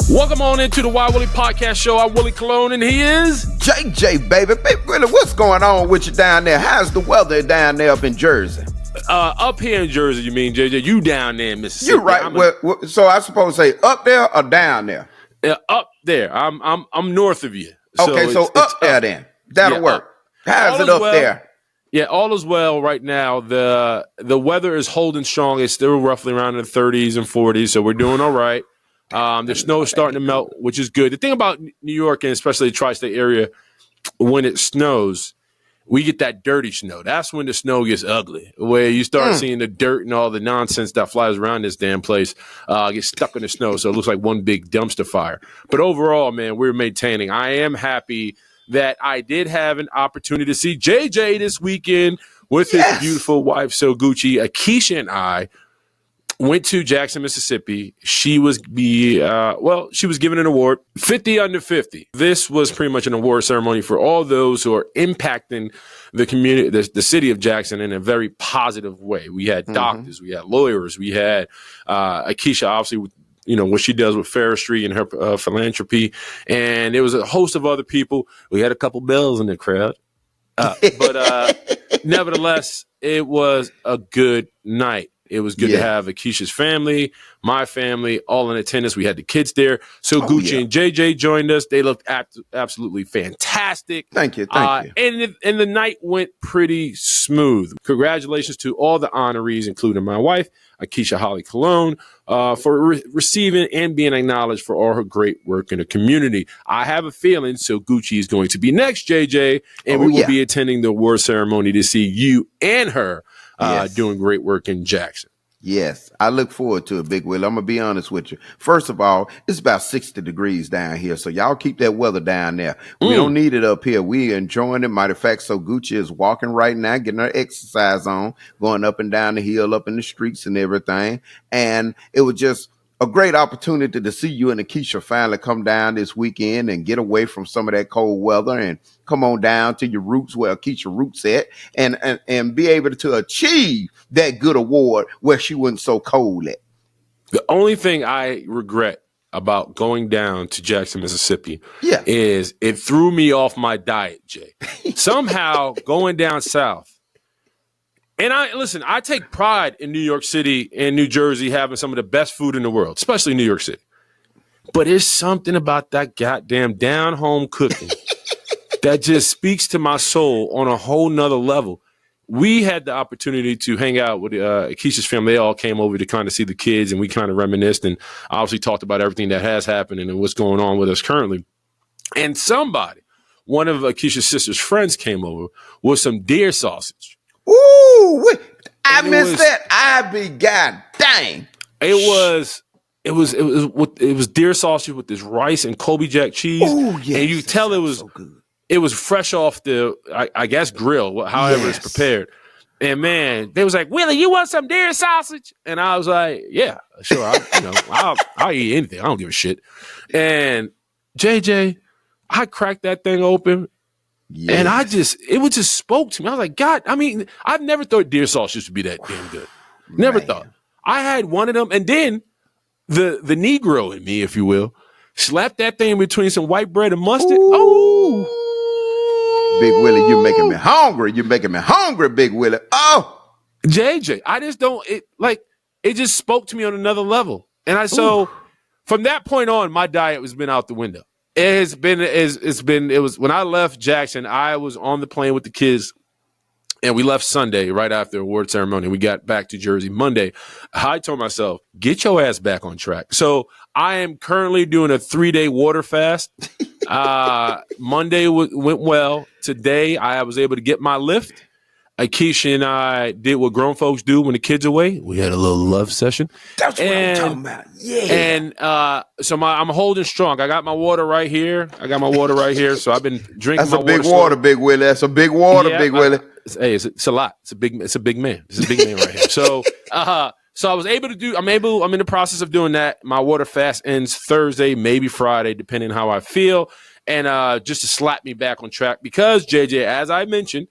Welcome on into the Wild Willie Podcast Show. I'm Willie Cologne, and he is JJ, baby. Big Willie, what's going on with you down there? How's the weather down there up in Jersey? Up here in Jersey, you mean, JJ? You down there in Mississippi? You're right. So I suppose to say up there or down there? Up there. I'm north of you. Okay, so up there then. That'll work. How's it up there? Yeah, all is well right now. The weather is holding strong. It's still roughly around the 30s and 40s, so we're doing all right. The snow is starting to melt, which is good. The thing about New York, and especially the tri-state area, when it snows, we get that dirty snow. That's when the snow gets ugly, where you start seeing the dirt and all the nonsense that flies around this damn place get stuck in the snow, so it looks like one big dumpster fire. But overall, man, we're maintaining. I am happy that I did have an opportunity to see JJ this weekend with his beautiful wife, So Gucci. Akeisha and I went to Jackson, Mississippi. She was she was given an award, 50 under 50. This was pretty much an award ceremony for all those who are impacting the community, the city of Jackson, in a very positive way. We had doctors, we had lawyers, we had Akeisha, obviously, you know, what she does with forestry and her philanthropy. And there was a host of other people. We had a couple bells in the crowd. But nevertheless, it was a good night. It was good to have Akeisha's family, my family, all in attendance. We had the kids there. So Gucci and JJ joined us. They looked absolutely fantastic. Thank you. And the night went pretty smooth. Congratulations to all the honorees, including my wife, Akeisha Holly Cologne, for receiving and being acknowledged for all her great work in the community. I have a feeling So Gucci is going to be next, JJ, and we will be attending the award ceremony to see you and her doing great work in Jackson. Yes, I look forward to it, Big Will. I'm going to be honest with you. First of all, it's about 60 degrees down here, so y'all keep that weather down there. We don't need it up here. We enjoying it. Matter of fact, So Gucci is walking right now, getting her exercise on, going up and down the hill, up in the streets and everything. And it was just a great opportunity to see you and Akeisha finally come down this weekend and get away from some of that cold weather and come on down to your roots, where Akeisha roots at, and be able to achieve that good award where she wasn't so cold at. The only thing I regret about going down to Jackson, Mississippi is it threw me off my diet, Jay. Somehow going down south. And I take pride in New York City and New Jersey having some of the best food in the world, especially New York City. But there's something about that goddamn down-home cooking that just speaks to my soul on a whole nother level. We had the opportunity to hang out with Akeisha's family. They all came over to kind of see the kids, and we kind of reminisced and obviously talked about everything that has happened and what's going on with us currently. And one of Akeisha's sister's friends came over with some deer sausage. Ooh, I missed that. I be god dang. It was deer sausage with this rice and Colby Jack cheese. Oh yes, and you tell it was so good. It was fresh off the I guess grill, however it's prepared. And man, they was like, Willie, you want some deer sausage? And I was like, yeah, sure. I'll eat anything. I don't give a shit. And JJ, I cracked that thing open. Yes. And it just spoke to me. I was like, God, I mean, I've never thought deer sausage would be that damn good. Never thought. I had one of them, and then the Negro in me, if you will, slapped that thing between some white bread and mustard. Ooh. Big Willie, you're making me hungry. You're making me hungry, Big Willie. Oh, JJ, I just don't, it just spoke to me on another level. And so from that point on, my diet has been out the window. It was when I left Jackson, I was on the plane with the kids, and we left Sunday right after the award ceremony. We got back to Jersey Monday. I told myself, get your ass back on track. So I am currently doing a 3-day water fast. Monday went well. Today I was able to get my lift. Akeisha and I did what grown folks do when the kids are away. We had a little love session. That's what I'm talking about. Yeah. And so I'm holding strong. I got my water right here. So I've been drinking. That's a big water, Big Willie. That's a big water, Big Willie. It's a lot. It's a big man. It's a big man right here. So so I was able to do. I'm in the process of doing that. My water fast ends Thursday, maybe Friday, depending on how I feel. And just to slap me back on track, because JJ, as I mentioned,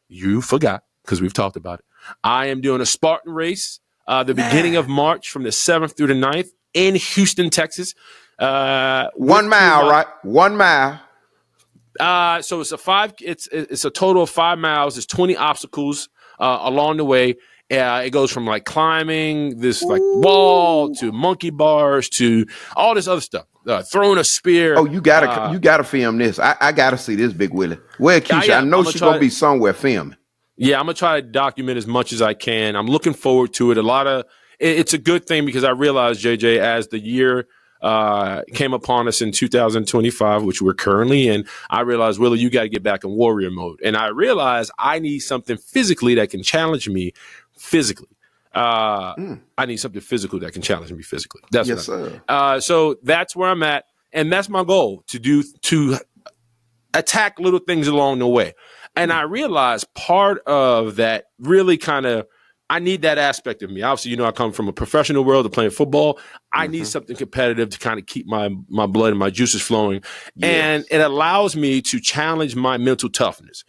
you forgot, because we've talked about it. I am doing a Spartan race the beginning of March from the 7th through the 9th in Houston, Texas. 1 mile, right? 1 mile. So it's a total of 5 miles. There's 20 obstacles along the way. It goes from like climbing this like wall to monkey bars to all this other stuff. Throwing a spear. Oh, you gotta film this. I gotta see this, Big Willie. Where Keisha? Yeah, I know she's gonna be somewhere filming. Yeah, I'm gonna try to document as much as I can. I'm looking forward to it. It's a good thing because I realized, JJ, as the year came upon us in 2025, which we're currently in, I realized, Willie, you got to get back in warrior mode. And I realized I need something physically that can challenge me physically. I need something physical that can challenge me physically. That's yes, sir. Sir. So that's where I'm at. And that's my goal, to attack little things along the way. And I realized part of that really I need that aspect of me. Obviously, I come from a professional world of playing football. I need something competitive to kind of keep my blood and my juices flowing. Yes. And it allows me to challenge my mental toughness,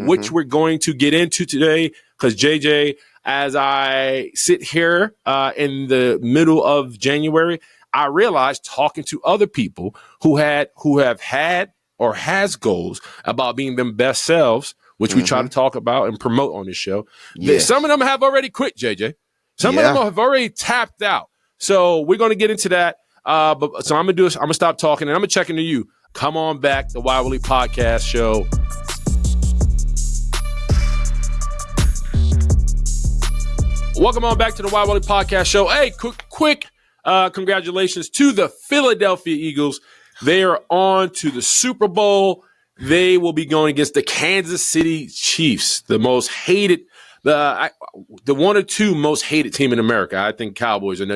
which we're going to get into today. Because JJ, as I sit here in the middle of January, I realized talking to other people who have had or has goals about being them best selves, which we try to talk about and promote on this show. Yes. Some of them have already quit, JJ. Some of them have already tapped out. So we're going to get into that. So I'm going to stop talking and I'm going to check into you. Come on back, the Wild Willie Podcast Show. Welcome on back to the Wild Willie Podcast Show. Hey, quick congratulations to the Philadelphia Eagles. They are on to the Super Bowl. They will be going against the Kansas City Chiefs, the most hated, the one or two most hated team in America. I think Cowboys are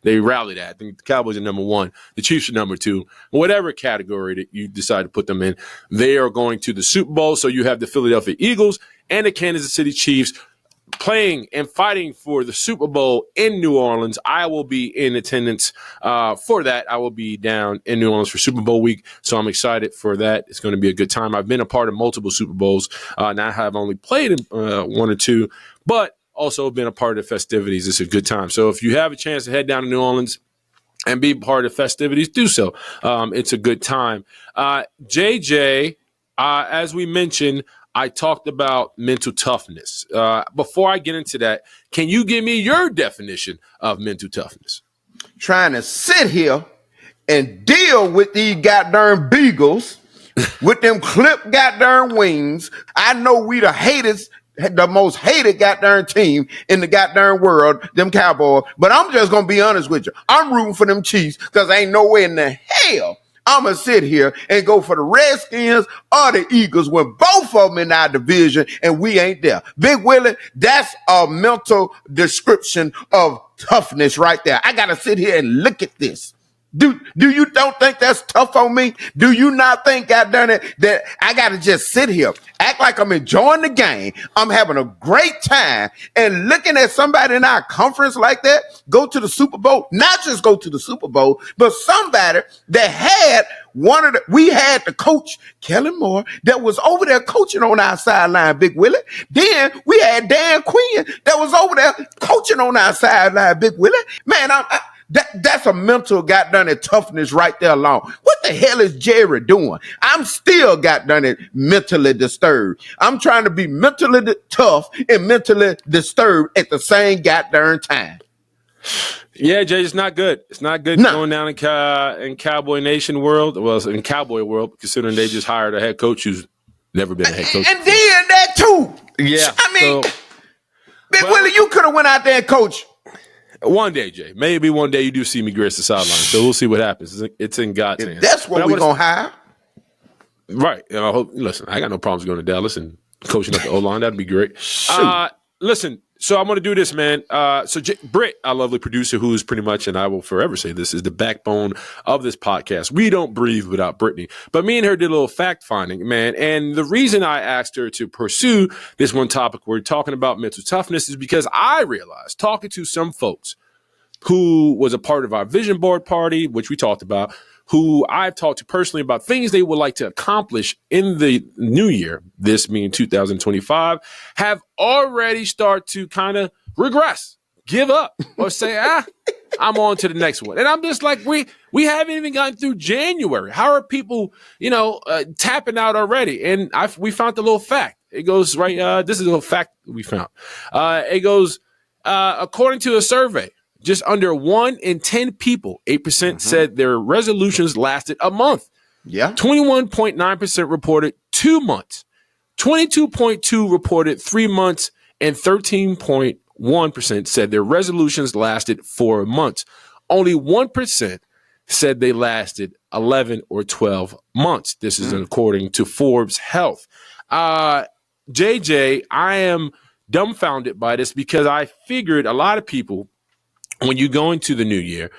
they rally that. I think the Cowboys are number one. The Chiefs are number two. Whatever category that you decide to put them in, they are going to the Super Bowl. So you have the Philadelphia Eagles and the Kansas City Chiefs playing and fighting for the Super Bowl in New Orleans. I will be in attendance for that. I will be down in New Orleans for Super Bowl week, so I'm excited for that. It's going to be a good time. I've been a part of multiple Super Bowls, and I have only played in one or two, but also been a part of the festivities. It's a good time. So if you have a chance to head down to New Orleans and be part of the festivities, do so. It's a good time. JJ, as we mentioned, I talked about mental toughness. Before I get into that, can you give me your definition of mental toughness? Trying to sit here and deal with these goddamn beagles with them clipped goddamn wings. I know we the most hated goddamn team in the goddamn world, them Cowboys. But I'm just going to be honest with you. I'm rooting for them Chiefs because ain't no way in the hell I'm going to sit here and go for the Redskins or the Eagles when both of them in our division and we ain't there. Big Willie, that's a mental description of toughness right there. I got to sit here and look at this. Do you don't think that's tough on me? Do you not think, goddamn it, that I got to just sit here, act like I'm enjoying the game, I'm having a great time, and looking at somebody in our conference like that go to the Super Bowl, not just go to the Super Bowl, but somebody that had we had the coach, Kellen Moore, that was over there coaching on our sideline, Big Willie. Then we had Dan Quinn that was over there coaching on our sideline, Big Willie. Man, that's a mental goddamn toughness right there alone. What the hell is Jerry doing? I'm still goddamn mentally disturbed. I'm trying to be mentally tough and mentally disturbed at the same goddamn time. Yeah, Jay, it's not good. It's not good going down in Cowboy Nation world. Well, in Cowboy world, considering they just hired a head coach who's never been a head coach. And then that too. Yeah. I mean, Big Willie, you could have went out there and coached. One day, Jay. Maybe one day you do see me grace the sideline. So we'll see what happens. It's in God's hands. That's what we're going to hire. Right. And I hope. Listen, I got no problems going to Dallas and coaching up the O-line. That'd be great. Listen, so I'm going to do this, man. Britt, our lovely producer, who is pretty much, and I will forever say this, is the backbone of this podcast. We don't breathe without Brittany. But me and her did a little fact finding, man. And the reason I asked her to pursue this one topic we're talking about mental toughness is because I realized, talking to some folks who was a part of our vision board party, which we talked about, who I've talked to personally about things they would like to accomplish in the new year, this meaning 2025, have already started to kind of regress, give up, or say, I'm on to the next one. And I'm just like, we haven't even gotten through January. How are people, tapping out already? And we found the little fact. It goes right. This is a little fact we found. It goes, according to a survey, just under 1 in 10 people, 8% said their resolutions lasted a month. Yeah. 21.9% reported 2 months. 22.2% reported 3 months, and 13.1% said their resolutions lasted 4 months. Only 1% said they lasted 11 or 12 months. This is according to Forbes Health. JJ, I am dumbfounded by this because I figured a lot of people, when you go into the new year,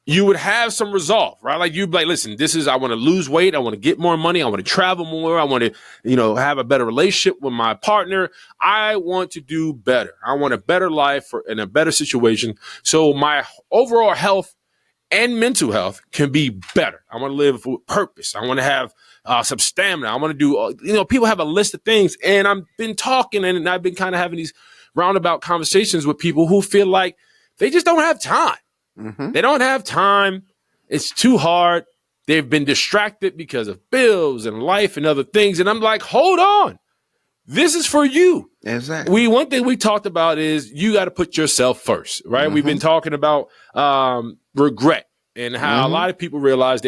you would have some resolve, right? Like you'd be like, listen, I want to lose weight. I want to get more money. I want to travel more. I want to, have a better relationship with my partner. I want to do better. I want a better life and a better situation. So my overall health and mental health can be better. I want to live with purpose. I want to have some stamina. I want to do, people have a list of things. And I've been talking and I've been kind of having these roundabout conversations with people who feel like they just don't have time. They don't have time. It's too hard. They've been distracted because of bills and life and other things. And I'm like, hold on. This is for you. Exactly. One thing we talked about is you got to put yourself first, right? We've been talking about regret and how a lot of people realize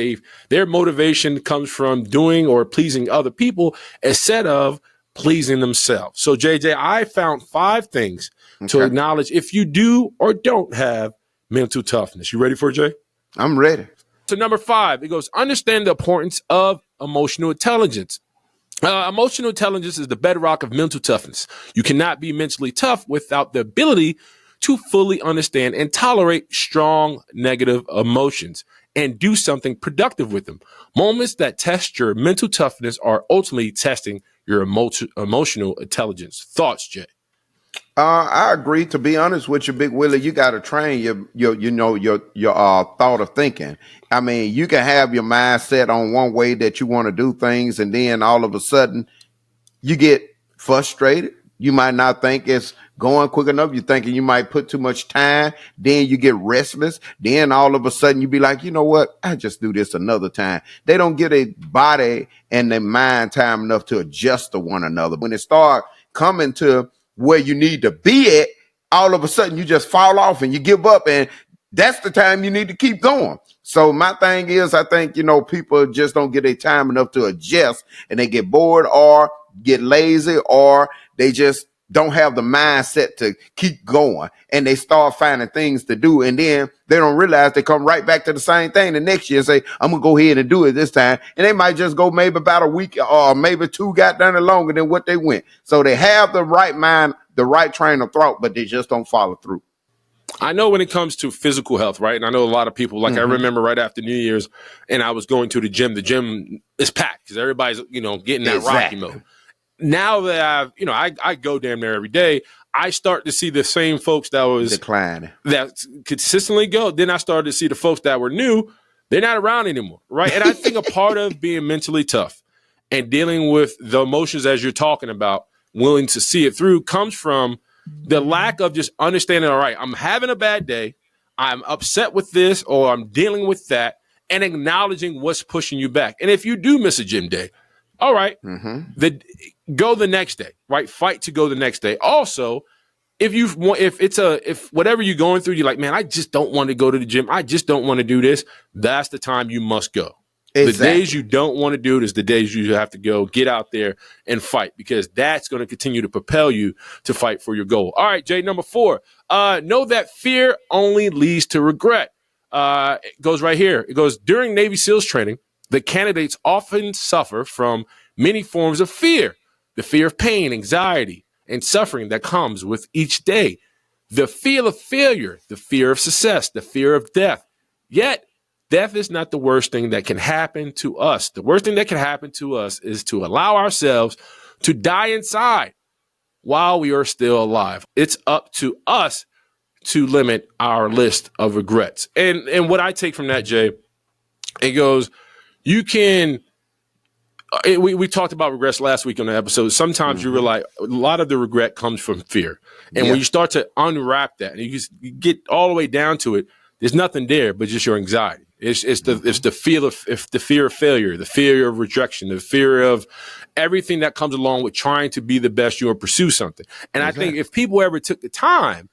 their motivation comes from doing or pleasing other people instead of pleasing themselves. So, JJ, I found 5 things to acknowledge if you do or don't have mental toughness. You ready for it, Jay? I'm ready. So number 5, it goes, understand the importance of emotional intelligence. Emotional intelligence is the bedrock of mental toughness. You cannot be mentally tough without the ability to fully understand and tolerate strong negative emotions and do something productive with them. Moments that test your mental toughness are ultimately testing your emotional intelligence. Thoughts, Jay? I agree. To be honest with you, Big Willie, you got to train your thought of thinking. I mean, you can have your mindset on one way that you want to do things, and then all of a sudden you get frustrated. You might not think it's going quick enough. You're thinking you might put too much time. Then you get restless. Then all of a sudden you be like, you know what? I just do this another time. They don't get a body and their mind time enough to adjust to one another. When it start coming to where you need to be at, all of a sudden you just fall off and you give up, and that's the time you need to keep going. So my thing is, I think, people just don't get their time enough to adjust, and they get bored or get lazy, or they just don't have the mindset to keep going, and they start finding things to do, and then they don't realize they come right back to the same thing the next year and say, I'm gonna go ahead and do it this time, and they might just go maybe about a week or maybe 2 got done longer than what they went. So they have the right mind, the right train of thought, but they just don't follow through. I know when it comes to physical health, right? And I know a lot of people, like I remember right after New Year's, and I was going to the gym. The gym is packed because everybody's, getting that Rocky mode. Now that I go damn near every day, I start to see the same folks that was declining, that consistently go. Then I started to see the folks that were new. They're not around anymore, right? And I think a part of being mentally tough and dealing with the emotions as you're talking about, willing to see it through, comes from the lack of just understanding, all right, I'm having a bad day, I'm upset with this, or I'm dealing with that, and acknowledging what's pushing you back. And if you do miss a gym day, all right, go the next day, right? Fight to go the next day. Also, if whatever you're going through, you're like, man, I just don't want to go to the gym, I just don't want to do this, that's the time you must go. Exactly. The days you don't want to do it is the days you have to go get out there and fight, because that's going to continue to propel you to fight for your goal. All right, Jay, number 4, know that fear only leads to regret. It goes right here. It goes, during Navy SEALs training, the candidates often suffer from many forms of fear, the fear of pain, anxiety, and suffering that comes with each day, the fear of failure, the fear of success, the fear of death. Yet, death is not the worst thing that can happen to us. The worst thing that can happen to us is to allow ourselves to die inside while we are still alive. It's up to us to limit our list of regrets. And what I take from that, Jay, It goes, you can. We talked about regrets last week on the episode. Sometimes you realize a lot of the regret comes from fear. And when you start to unwrap that and you get all the way down to it, there's nothing there but just your anxiety. It's the fear of failure, the fear of rejection, the fear of everything that comes along with trying to be the best you or pursue something. And I think if people ever took the time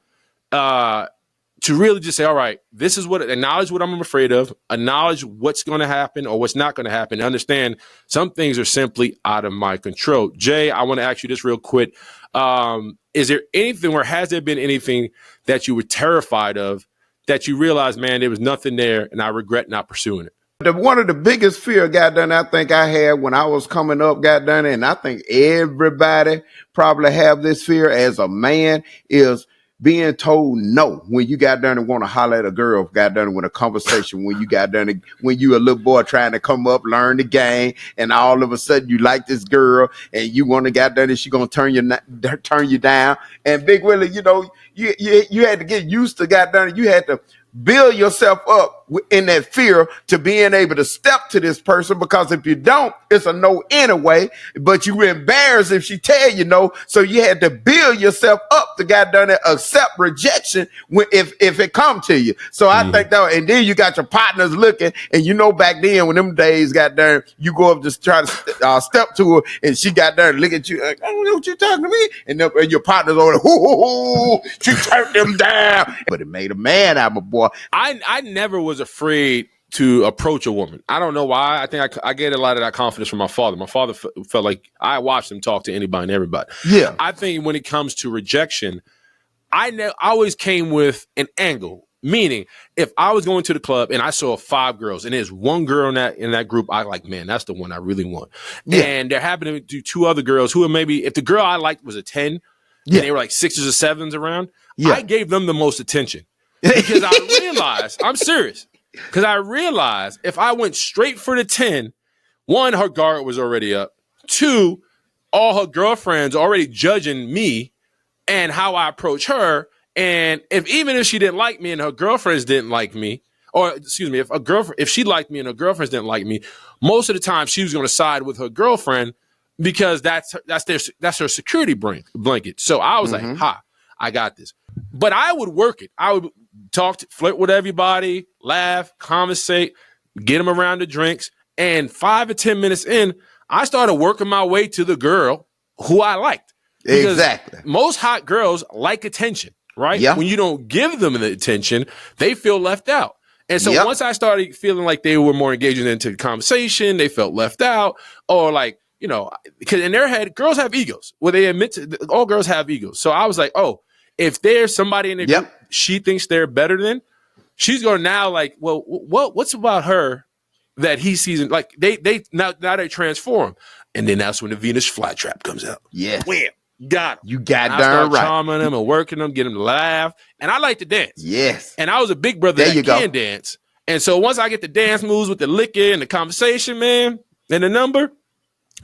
to really just say, all right, this is acknowledge what I'm afraid of, acknowledge what's going to happen or what's not going to happen, understand some things are simply out of my control. Jay, I want to ask you this real quick. Is there anything or has there been anything that you were terrified of that you realized, man, there was nothing there and I regret not pursuing it? One of the biggest fear, I think I had when I was coming up, and I think everybody probably have this fear as a man, is being told no when you got done and want to holler at a girl, got done with a conversation, when you got done, when you a little boy trying to come up, learn the game, and all of a sudden you like this girl and you want to got done and she gonna turn you down. And Big Willie, you had to get used to got done. You had to build yourself up in that fear to being able to step to this person, because if you don't, it's a no anyway, but you were embarrassed if she tell you no. So you had to build yourself up to got done and accept rejection if it come to you. So I think that, and then you got your partners looking, and back then when them days got done, you go up to try to step to her and she got done look at you like, I don't know what you're talking to me, and your partner's over there, she turned them down, but it made a man out of a boy. I never was afraid to approach a woman. I don't know why. I think I get a lot of that confidence from my father. My father felt like I watched him talk to anybody and everybody. Yeah. I think when it comes to rejection, I always came with an angle. Meaning, if I was going to the club and I saw 5 girls and there's one girl in that group, I like, man, that's the one I really want. Yeah. And there happened to be 2 other girls who were maybe, if the girl I liked was a 10, and they were like 6s or 7s around, I gave them the most attention. Because I realized, I'm serious, because I realized if I went straight for the 10, 1, her guard was already up. 2, all her girlfriends already judging me and how I approach her. And even if she didn't like me and her girlfriends didn't like me, or excuse me, if she liked me and her girlfriends didn't like me, most of the time she was going to side with her girlfriend because that's her security blanket. So I was like, I got this. But I would work it. I would flirt with everybody, laugh, conversate, get them around the drinks. And 5 or 10 minutes in, I started working my way to the girl who I liked. Because exactly. Most hot girls like attention, right? Yeah. When you don't give them the attention, they feel left out. And so once I started feeling like they were more engaging into the conversation, they felt left out, or like, because in their head, girls have egos. Well, they admit all girls have egos. So I was like, oh, if there's somebody in the group she thinks they're better than, she's going to now like, well, what's about her that he sees? Like they now they transform, and then that's when the Venus flytrap comes out. Yeah, wham, got him. You got and darn right. Charming them and working them, get them to laugh, and I like to dance. Yes, and I was a big brother that can dance, and so once I get the dance moves with the liquor and the conversation, man, and the number,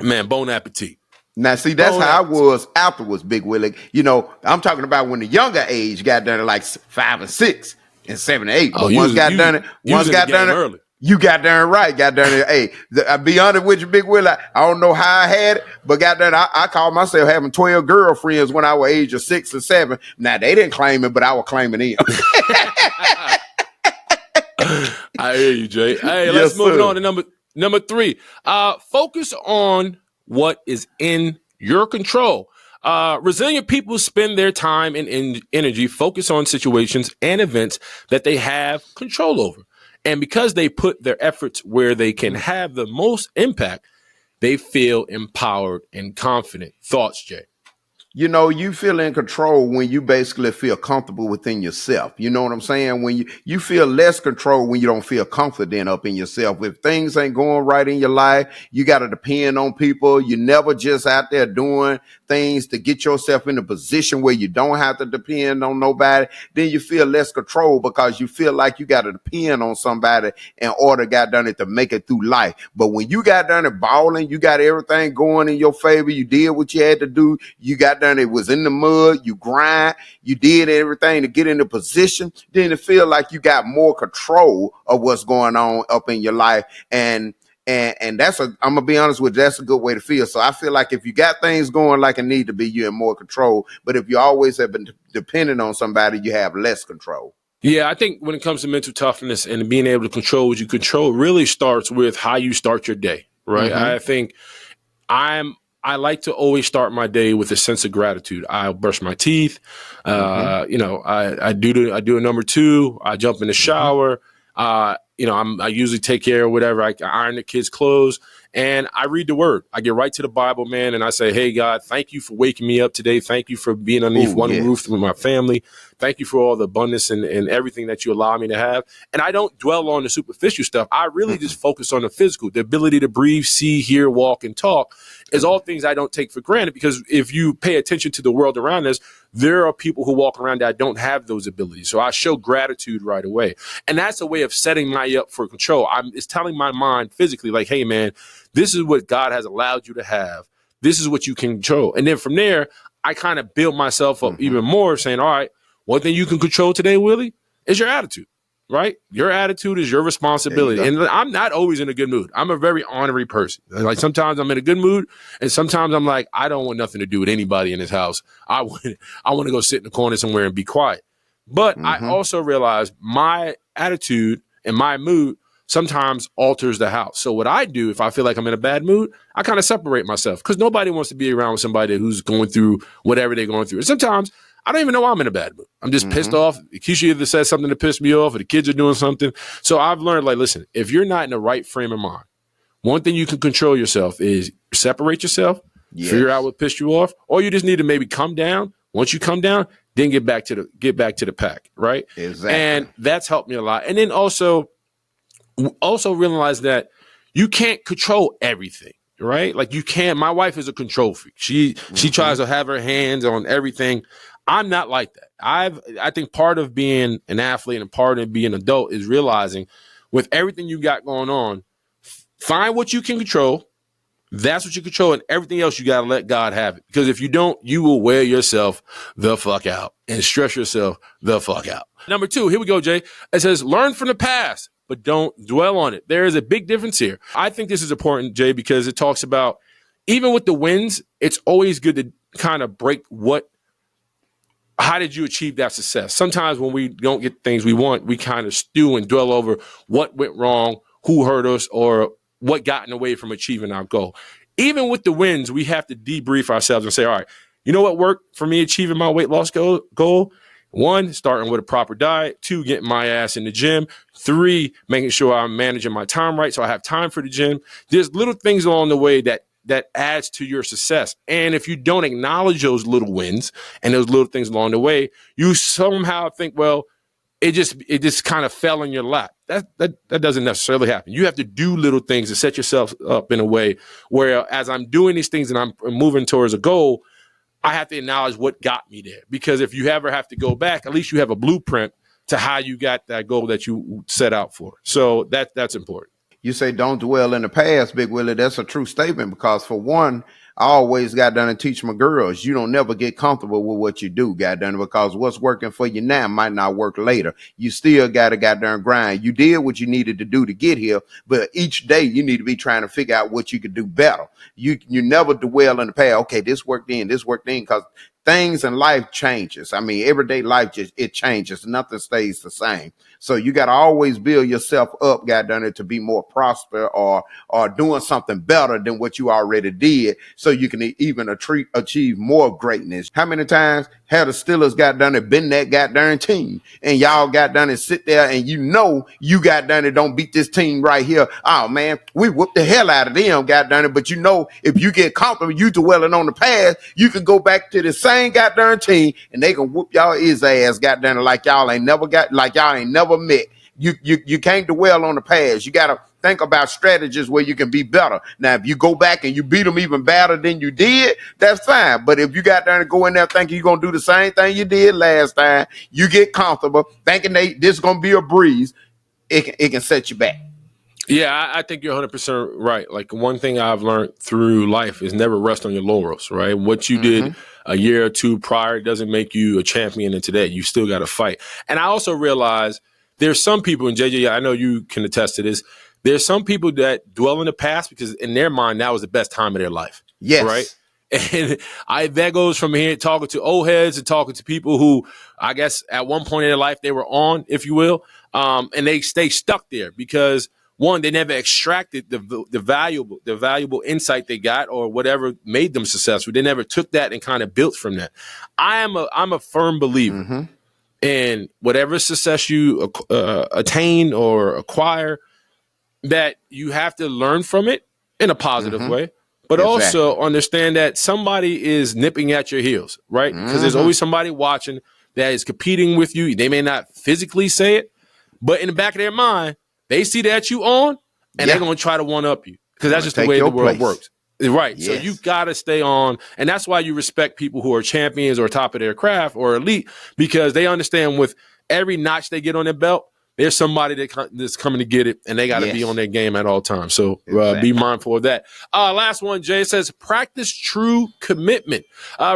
man, bon appetit. Now, see, that's how I was afterwards, Big Willie. I'm talking about when the younger age got done at like 5 and 6 and 7 and 8. But once got done it, you got done right. Got done it. Hey, I'll be honest with you, Big Willie. I don't know how I had it, but got done. I called myself having 12 girlfriends when I was age of 6 and 7. Now, they didn't claim it, but I was claiming them. I hear you, Jay. Hey, let's move on to number 3. Focus on what is in your control. Resilient people spend their time and energy focused on situations and events that they have control over. And because they put their efforts where they can have the most impact, they feel empowered and confident. Thoughts, Jay? You feel in control when you basically feel comfortable within yourself. You know what I'm saying? When you feel less control when you don't feel confident up in yourself. If things ain't going right in your life, you got to depend on people. You never just out there doing things to get yourself in a position where you don't have to depend on nobody. Then you feel less control because you feel like you got to depend on somebody in order to make it through life. But when you got done it balling, you got everything going in your favor. You did what you had to do. You got done, it was in the mud, you grind, you did everything to get into position, then it feel like you got more control of what's going on up in your life. And that's I'm gonna be honest with you, that's a good way to feel. So I feel like if you got things going like it need to be, you're in more control. But if you always have been dependent on somebody, you have less control. Yeah, I think when it comes to mental toughness and being able to control what you control, really starts with how you start your day, right? Mm-hmm. I think I like to always start my day with a sense of gratitude. I brush my teeth, I do a number two. I jump in the shower. I usually take care of whatever. I iron the kids' clothes, and I read the word. I get right to the Bible, man, and I say, hey, God, thank you for waking me up today. Thank you for being underneath one roof with my family. Thank you for all the abundance and everything that you allow me to have. And I don't dwell on the superficial stuff. I really just focus on the physical, the ability to breathe, see, hear, walk, and talk is all things I don't take for granted, because if you pay attention to the world around us, there are people who walk around that don't have those abilities. So I show gratitude right away. And that's a way of setting my up for control. It's telling my mind physically, like, hey, man, this is what God has allowed you to have. This is what you can control. And then from there, I kind of build myself up even more, saying, all right, one thing you can control today, Willie, is your attitude. Right? Your attitude is your responsibility. And I'm not always in a good mood. I'm a very ornery person. Like sometimes I'm in a good mood, and sometimes I'm like, I don't want nothing to do with anybody in this house. I want to go sit in the corner somewhere and be quiet. But I also realize my attitude and my mood sometimes alters the house. So what I do, if I feel like I'm in a bad mood, I kind of separate myself, because nobody wants to be around with somebody who's going through whatever they're going through. And sometimes I don't even know I'm in a bad mood. I'm just pissed off. Keisha either says something to piss me off, or the kids are doing something. So I've learned, like, listen, if you're not in the right frame of mind, one thing you can control yourself is separate yourself, figure out what pissed you off, or you just need to maybe come down. Once you come down, then get back to the pack, right? Exactly. And that's helped me a lot. And then also realize that you can't control everything. Right? Like you can't. My wife is a control freak. She tries to have her hands on everything. I'm not like that. I think part of being an athlete and part of being an adult is realizing, with everything you got going on, find what you can control. That's what you control, and everything else you got to let God have it. Because if you don't, you will wear yourself the fuck out and stress yourself the fuck out. Number 2, here we go, Jay. It says, learn from the past, but don't dwell on it. There is a big difference here. I think this is important, Jay, because it talks about, even with the wins, it's always good to kind of break how did you achieve that success? Sometimes when we don't get things we want, we kind of stew and dwell over what went wrong, who hurt us, or what got in the way from achieving our goal. Even with the wins, we have to debrief ourselves and say, all right, you know what worked for me achieving my weight loss goal? 1, starting with a proper diet. 2, getting my ass in the gym. 3, making sure I'm managing my time right so I have time for the gym. There's little things along the way that adds to your success. And if you don't acknowledge those little wins and those little things along the way, you somehow think, well, it just kind of fell in your lap. That doesn't necessarily happen. You have to do little things to set yourself up in a way where, as I'm doing these things and I'm moving towards a goal, I have to acknowledge what got me there. Because if you ever have to go back, at least you have a blueprint to how you got that goal that you set out for. So that's important. You say don't dwell in the past, Big Willie. That's a true statement, because for one, I always got done and teach my girls, you don't never get comfortable with what you do, got done, because what's working for you now might not work later. You still got to goddamn grind. You did what you needed to do to get here, but each day you need to be trying to figure out what you could do better. You never dwell in the past. Okay, this worked in, because things in life changes. I mean, everyday life it changes. Nothing stays the same. So you got to always build yourself up, goddamn, to be more prosper or doing something better than what you already did, so you can even achieve more greatness. How many times have the Steelers been that goddamn team, and y'all sit there and you don't beat this team right here? Oh man, we whooped the hell out of them, goddamn. But if you get comfortable, you dwelling on the past, you can go back to the same goddamn team and they can whoop y'all his ass, goddamn, like y'all ain't never met. You can't dwell on the past. You gotta think about strategies where you can be better. Now, if you go back and you beat them even better than you did, that's fine. But if you got there and go in there thinking you're gonna do the same thing you did last time, you get comfortable thinking this is gonna be a breeze, it can set you back. Yeah, I think you're 100% right. Like one thing I've learned through life is never rest on your laurels, right? What you did a year or two prior doesn't make you a champion in today. You still got to fight. And I also realize there's some people, and JJ, I know you can attest to this, there's some people that dwell in the past because in their mind, that was the best time of their life, right? Yes. And that goes from here talking to old heads and talking to people who I guess at one point in their life they were on, if you will, and they stay stuck there because one, they never extracted the valuable insight they got or whatever made them successful. They never took that and kind of built from that. I'm a firm believer in whatever success you attain or acquire, that you have to learn from it in a positive way, but also understand that somebody is nipping at your heels, right? Because there's always somebody watching that is competing with you. They may not physically say it, but in the back of their mind, they see that you on, and they're going to try to one-up you because that's just the way the world works. Right. Yes. So you got to stay on. And that's why you respect people who are champions or top of their craft or elite, because they understand with every notch they get on their belt, there's somebody that's coming to get it, and they got to be on their game at all times. So be mindful of that. Last one, Jay says, practice true commitment.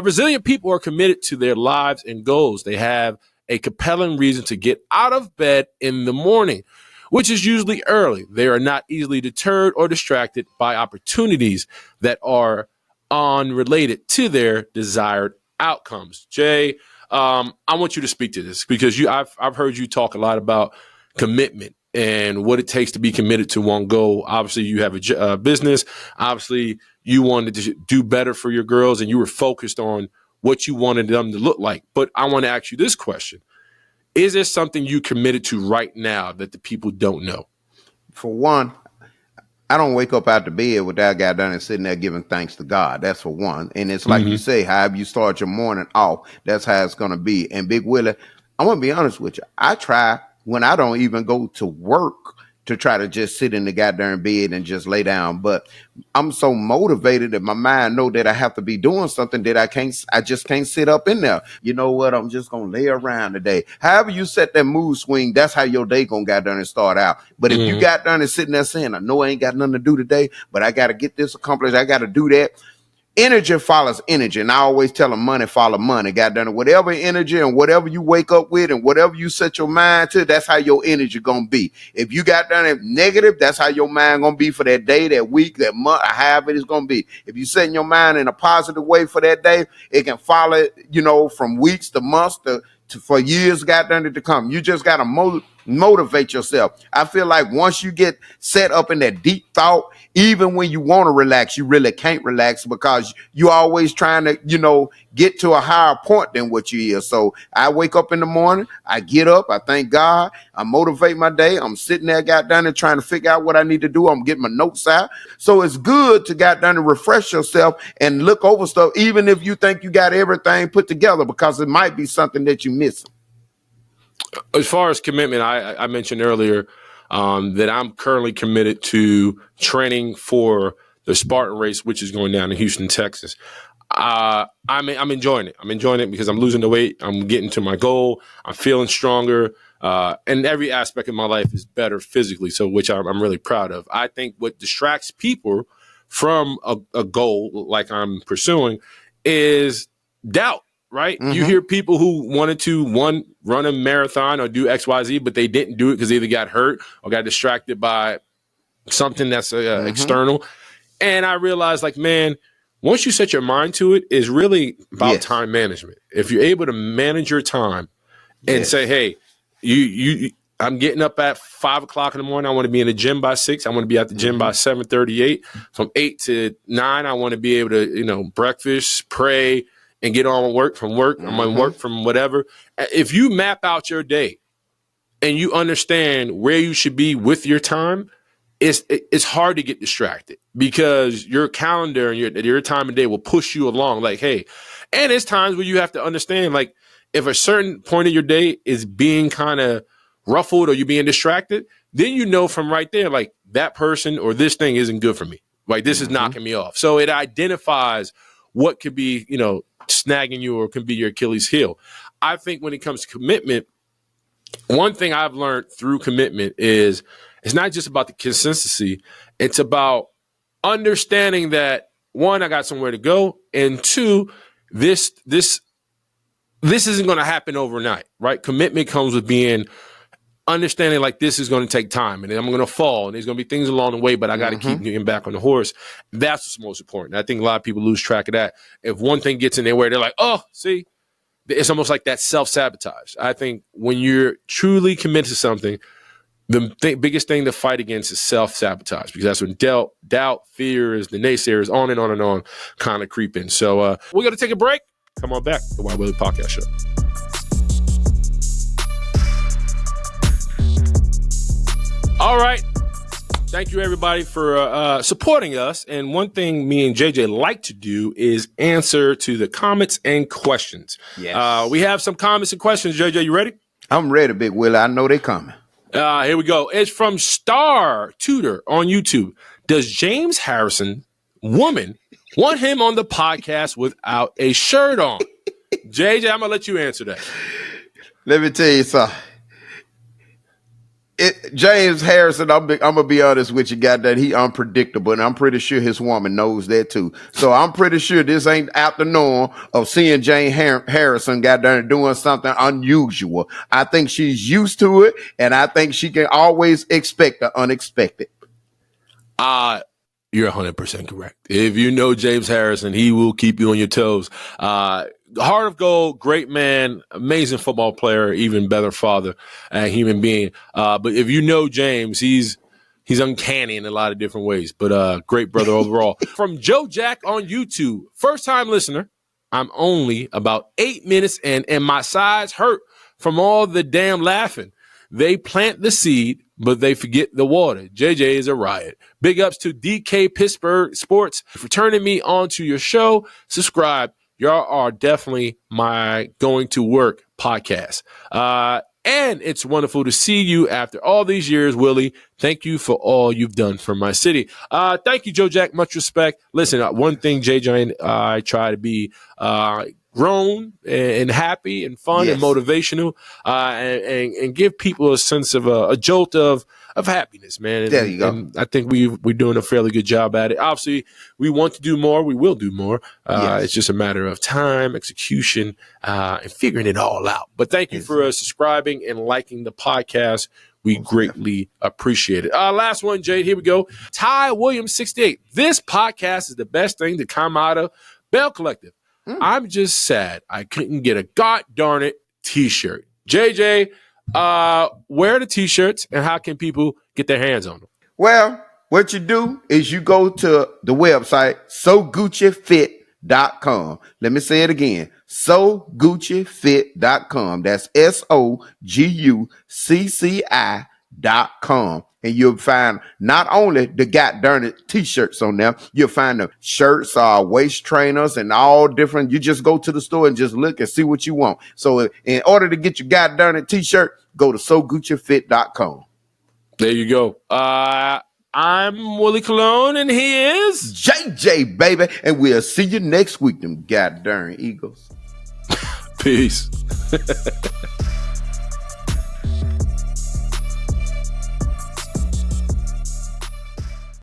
Resilient people are committed to their lives and goals. They have a compelling reason to get out of bed in the morning, which is usually early. They are not easily deterred or distracted by opportunities that are unrelated to their desired outcomes. Jay, I want you to speak to this because I've heard you talk a lot about commitment and what it takes to be committed to one goal. Obviously, you have a business. Obviously, you wanted to do better for your girls, and you were focused on what you wanted them to look like. But I want to ask you this question. Is there something you committed to right now that the people don't know? For one, I don't wake up out the bed with that guy down and sitting there giving thanks to God. That's for one. And it's like you say, however you start your morning off, that's how it's going to be. And Big Willie, I'm going to be honest with you. I try when I don't even go to work to try to just sit in the goddamn bed and just lay down. But I'm so motivated that my mind know that I have to be doing something that I just can't sit up in there. You know what? I'm just going to lay around today. However you set that mood swing, that's how your day going to get done and start out. But if you got done and sitting there saying, I know I ain't got nothing to do today, but I got to get this accomplished. I got to do that. Energy follows energy, and I always tell them money follow money. Goddamn, whatever energy and whatever you wake up with and whatever you set your mind to, that's how your energy gonna be. If you got done it negative, that's how your mind gonna be for that day, that week, that month, however it is gonna be. If you setting your mind in a positive way for that day, it can follow, from weeks to months to for years goddamn to come. You just gotta motivate yourself. I feel like once you get set up in that deep thought, even when you want to relax, you really can't relax because you're always trying to, get to a higher point than what you is. So I wake up in the morning, I get up, I thank God, I motivate my day. I'm sitting there, got down and trying to figure out what I need to do. I'm getting my notes out. So it's good to got down and refresh yourself and look over stuff, even if you think you got everything put together, because it might be something that you miss. As far as commitment, I mentioned earlier that I'm currently committed to training for the Spartan race, which is going down in Houston, Texas. I'm enjoying it. I'm enjoying it because I'm losing the weight. I'm getting to my goal. I'm feeling stronger. And every aspect of my life is better physically, so which I'm really proud of. I think what distracts people from a goal like I'm pursuing is doubt. Right? You hear people who wanted to run a marathon or do XYZ, but they didn't do it because they either got hurt or got distracted by something that's external. And I realized, like, man, once you set your mind to it, it's really about time management. If you're able to manage your time and say, hey, I'm getting up at 5 o'clock in the morning. I want to be in the gym by 6. I want to be at the gym by 7:38. From 8 to 9, I want to be able to, breakfast, pray, and get on work from work. I'm on work from whatever. If you map out your day and you understand where you should be with your time, it's hard to get distracted because your calendar and your time of day will push you along. Like, hey, and it's times where you have to understand, like, if a certain point of your day is being kind of ruffled or you're being distracted, then you know from right there, like, that person or this thing isn't good for me. Like, this is knocking me off. So it identifies what could be, snagging you or can be your Achilles heel. I think when it comes to commitment, one thing I've learned through commitment is it's not just about the consistency. It's about understanding that, one, I got somewhere to go, and two, this isn't going to happen overnight, right? Commitment comes with being understanding like this is going to take time, and I'm going to fall, and there's going to be things along the way, but I got to keep getting back on the horse. That's what's most important. I think a lot of people lose track of that. If one thing gets in their way, they're like, oh, see, it's almost like that self-sabotage. I think when you're truly committed to something, the biggest thing to fight against is self-sabotage, because that's when doubt, fears, the naysayers, on and on kind of creep in. So we're going to take a break. Come on back to the Why Willie Podcast Show. All right. Thank you, everybody, for supporting us. And one thing me and JJ like to do is answer to the comments and questions. Yes. We have some comments and questions. JJ, you ready? I'm ready, Big Willie. I know they coming. Here we go. It's from Star Tutor on YouTube. Does James Harrison, woman, want him on the podcast without a shirt on? JJ, I'm going to let you answer that. Let me tell you something. James Harrison, I'm gonna be honest with you, that he unpredictable, and I'm pretty sure his woman knows that too. So I'm pretty sure this ain't out the norm of seeing James Harrison doing something unusual. I think she's used to it, and I think she can always expect the unexpected. You're 100% correct. If you know James Harrison, he will keep you on your toes. Heart of gold, great man, amazing football player, even better father and human being. But if you know James, he's uncanny in a lot of different ways, but great brother overall. From Joe Jack on YouTube, first time listener. I'm only about 8 minutes in, and my sides hurt from all the damn laughing. They plant the seed, but they forget the water. JJ is a riot. Big ups to DK Pittsburgh Sports for turning me on to your show. Subscribe. Y'all are definitely my going to work podcast. And it's wonderful to see you after all these years, Willie. Thank you for all you've done for my city. Thank you, Joe Jack. Much respect. Listen, one thing, JJ and I try to be grown and happy and fun and motivational, and give people a sense of a jolt of happiness, man. There you go. And I think we're doing a fairly good job at it. Obviously, we want to do more. We will do more. It's just a matter of time, execution, and figuring it all out. But thank you for subscribing and liking the podcast. We greatly appreciate it. Last one, Jade. Here we go. Ty Williams, 68. This podcast is the best thing to come out of Bell Collective. I'm just sad I couldn't get a god darn it t-shirt. JJ, where are the t-shirts and how can people get their hands on them? Well, what you do is you go to the website SoGucciFit.com. Let me say it again. SoGucciFit.com. That's SoGucci.com. And you'll find not only the goddamn t-shirts on there, you'll find the shirts, waist trainers, and all different. You just go to the store and just look and see what you want. So in order to get your goddamn t-shirt, go to SoGucciFit.com. There you go. I'm Willie Colon, and he is JJ, baby. And we'll see you next week, them goddamn Eagles. Peace.